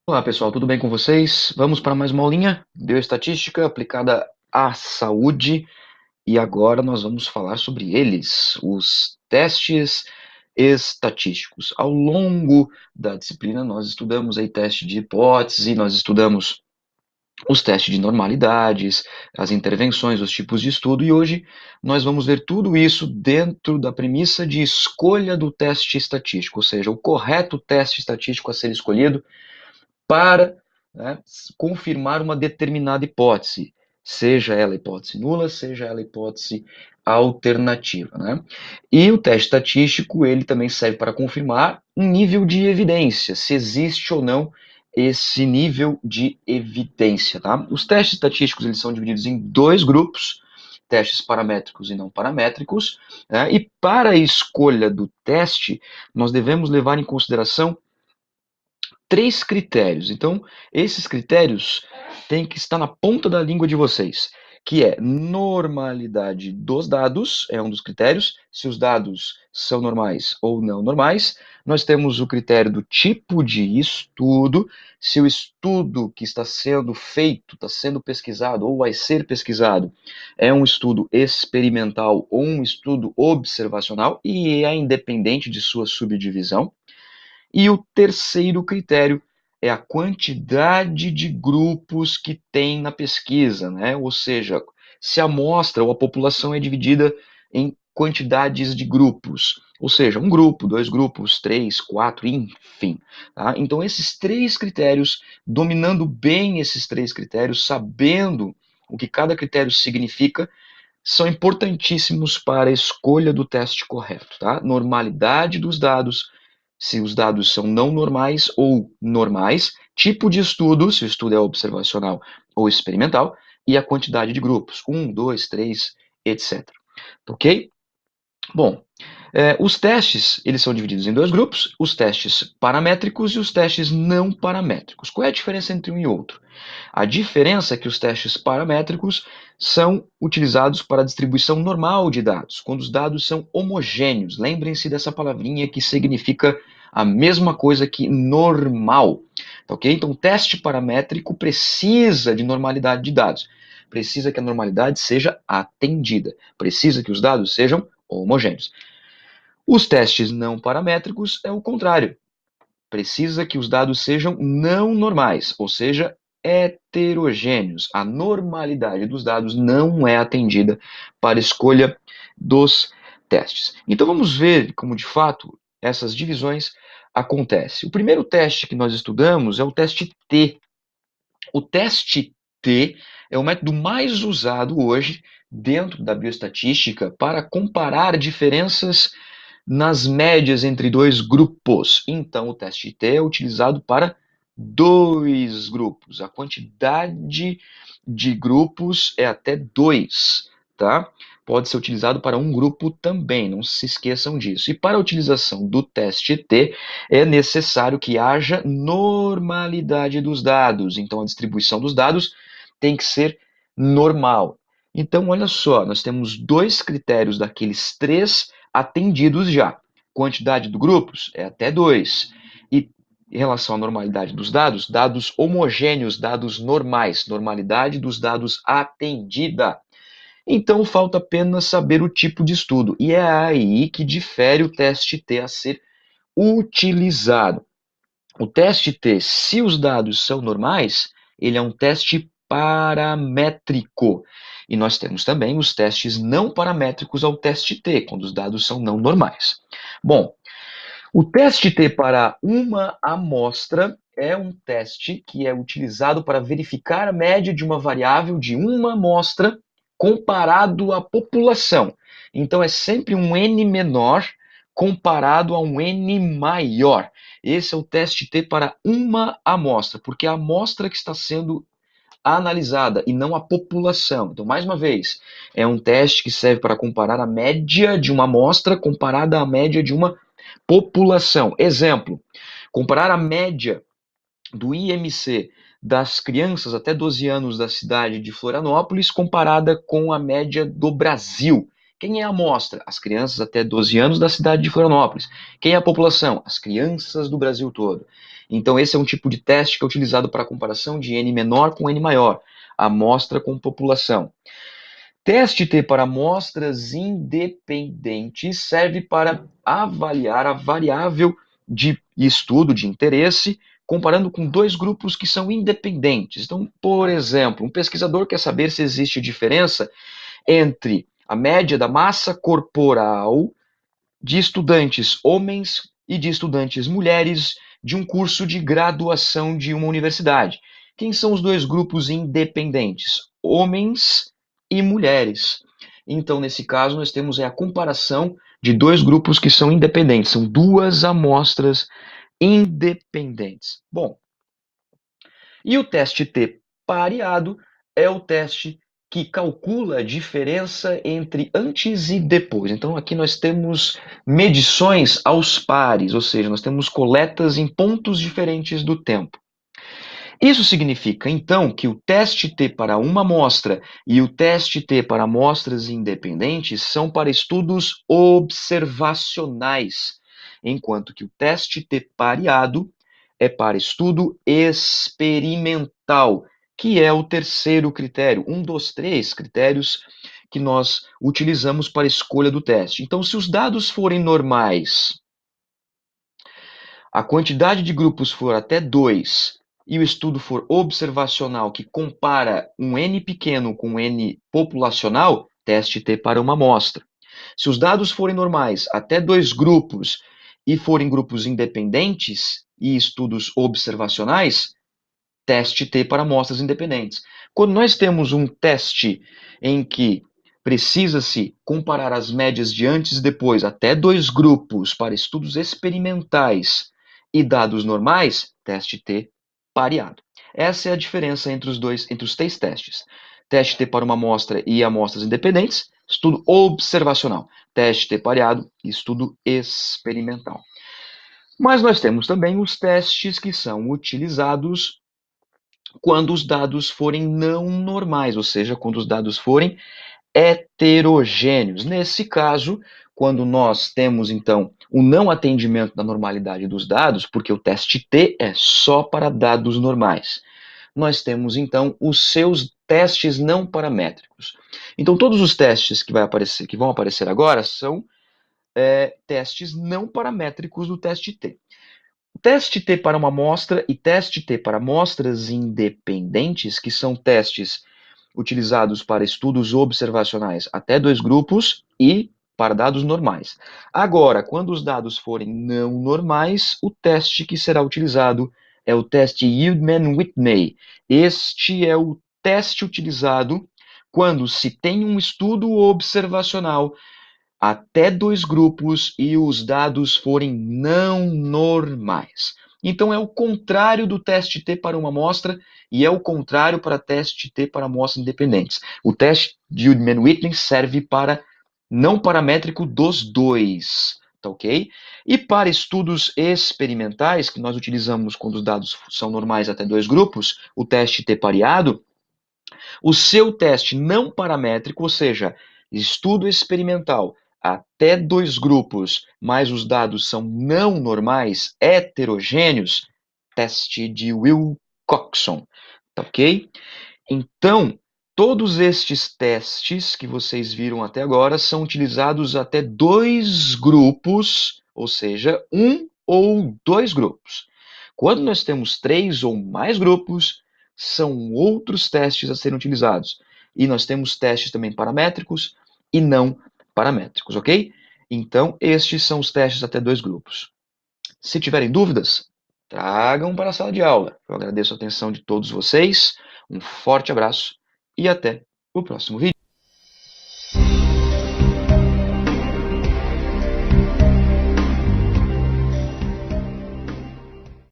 Olá pessoal, tudo bem com vocês? Vamos para mais uma aulinha de bioestatística aplicada à saúde e agora nós vamos falar sobre eles, os testes estatísticos. Ao longo da disciplina nós estudamos aí teste de hipótese, nós estudamos os testes de normalidades, as intervenções, os tipos de estudo e hoje nós vamos ver tudo isso dentro da premissa de escolha do teste estatístico, ou seja, o correto teste estatístico a ser escolhido para, né, confirmar uma determinada hipótese, seja ela hipótese nula, seja ela hipótese alternativa, né? E o teste estatístico, ele também serve para confirmar um nível de evidência, se existe ou não esse nível de evidência, tá? Os testes estatísticos, eles são divididos em dois grupos, testes paramétricos e não paramétricos, né? E para a escolha do teste, nós devemos levar em consideração três critérios. Então, esses critérios têm que estar na ponta da língua de vocês, que é normalidade dos dados, é um dos critérios, se os dados são normais ou não normais. Nós temos o critério do tipo de estudo, se o estudo que está sendo feito, está sendo pesquisado ou vai ser pesquisado, é um estudo experimental ou um estudo observacional e é independente de sua subdivisão. E o terceiro critério é a quantidade de grupos que tem na pesquisa, né? Ou seja, se a amostra ou a população é dividida em quantidades de grupos, ou seja, um grupo, dois grupos, três, quatro, enfim. Tá? Então, esses três critérios, dominando bem esses três critérios, sabendo o que cada critério significa, são importantíssimos para a escolha do teste correto, tá? Normalidade dos dados, se os dados são não normais ou normais, tipo de estudo, se o estudo é observacional ou experimental, e a quantidade de grupos, um, dois, três, etc. Ok? Bom, os testes, eles são divididos em dois grupos, os testes paramétricos e os testes não paramétricos. Qual é a diferença entre um e outro? A diferença é que os testes paramétricos são utilizados para a distribuição normal de dados, quando os dados são homogêneos. Lembrem-se dessa palavrinha que significa a mesma coisa que normal. Tá, ok? Então, o teste paramétrico precisa de normalidade de dados. Precisa que a normalidade seja atendida. Precisa que os dados sejam homogêneos. Os testes não paramétricos é o contrário. Precisa que os dados sejam não normais, ou seja, heterogêneos. A normalidade dos dados não é atendida para a escolha dos testes. Então vamos ver como de fato essas divisões acontecem. O primeiro teste que nós estudamos é o teste T. O teste T é o método mais usado hoje dentro da bioestatística para comparar diferenças nas médias entre dois grupos. Então, o teste T é utilizado para dois grupos. A quantidade de grupos é até dois, tá? Pode ser utilizado para um grupo também, não se esqueçam disso. E para a utilização do teste T, é necessário que haja normalidade dos dados. Então, a distribuição dos dados tem que ser normal. Então, olha só, nós temos dois critérios daqueles três atendidos já. Quantidade de grupos é até 2. E em relação à normalidade dos dados, dados homogêneos, dados normais, normalidade dos dados atendida. Então falta apenas saber o tipo de estudo. E é aí que difere o teste T a ser utilizado. O teste T, se os dados são normais, ele é um teste paramétrico. E nós temos também os testes não paramétricos ao teste T, quando os dados são não normais. Bom, o teste T para uma amostra é um teste que é utilizado para verificar a média de uma variável de uma amostra comparado à população. Então é sempre um N menor comparado a um N maior. Esse é o teste T para uma amostra, porque é a amostra que está sendo analisada e não a população. Então, mais uma vez, é um teste que serve para comparar a média de uma amostra comparada à média de uma população. Exemplo, comparar a média do IMC das crianças até 12 anos da cidade de Florianópolis comparada com a média do Brasil. Quem é a amostra? As crianças até 12 anos da cidade de Florianópolis. Quem é a população? As crianças do Brasil todo. Então, esse é um tipo de teste que é utilizado para a comparação de N menor com N maior, amostra com população. Teste T para amostras independentes serve para avaliar a variável de estudo de interesse, comparando com dois grupos que são independentes. Então, por exemplo, um pesquisador quer saber se existe diferença entre a média da massa corporal de estudantes homens e de estudantes mulheres de um curso de graduação de uma universidade. Quem são os dois grupos independentes? Homens e mulheres. Então, nesse caso, nós temos a comparação de dois grupos que são independentes, são duas amostras independentes. Bom, e o teste T pareado é o teste que calcula a diferença entre antes e depois. Então, aqui nós temos medições aos pares, ou seja, nós temos coletas em pontos diferentes do tempo. Isso significa, então, que o teste T para uma amostra e o teste T para amostras independentes são para estudos observacionais, enquanto que o teste T pareado é para estudo experimental, que é o terceiro critério, um dos três critérios que nós utilizamos para a escolha do teste. Então, se os dados forem normais, a quantidade de grupos for até 2 e o estudo for observacional, que compara um N pequeno com um N populacional, teste T para uma amostra. Se os dados forem normais até 2 grupos e forem grupos independentes e estudos observacionais, teste T para amostras independentes. Quando nós temos um teste em que precisa-se comparar as médias de antes e depois até 2 grupos para estudos experimentais e dados normais, teste T pareado. Essa é a diferença entre os três testes. Teste T para uma amostra e amostras independentes, estudo observacional. Teste T pareado, estudo experimental. Mas nós temos também os testes que são utilizados quando os dados forem não normais, ou seja, quando os dados forem heterogêneos. Nesse caso, quando nós temos, então, o não atendimento da normalidade dos dados, porque o teste T é só para dados normais, nós temos, então, os seus testes não paramétricos. Então, todos os testes que vão aparecer agora são testes não paramétricos do teste T. Teste T para uma amostra e teste T para amostras independentes, que são testes utilizados para estudos observacionais até 2 grupos e para dados normais. Agora, quando os dados forem não normais, o teste que será utilizado é o teste Yeldman-Whitney. Este é o teste utilizado quando se tem um estudo observacional até 2 grupos e os dados forem não normais. Então, é o contrário do teste T para uma amostra e é o contrário para teste T para amostras independentes. O teste de Yeldman-Whitney serve para não paramétrico dos dois, tá ok? E para estudos experimentais, que nós utilizamos quando os dados são normais até 2 grupos, o teste T pareado, o seu teste não paramétrico, ou seja, estudo experimental até 2 grupos, mas os dados são não normais, heterogêneos, teste de Wilcoxon, tá ok? Então, todos estes testes que vocês viram até agora são utilizados até 2 grupos, ou seja, um ou 2 grupos. Quando nós temos 3 ou mais grupos, são outros testes a serem utilizados. E nós temos testes também paramétricos e não paramétricos, ok? Então, estes são os testes até 2 grupos. Se tiverem dúvidas, tragam para a sala de aula. Eu agradeço a atenção de todos vocês, um forte abraço e até o próximo vídeo.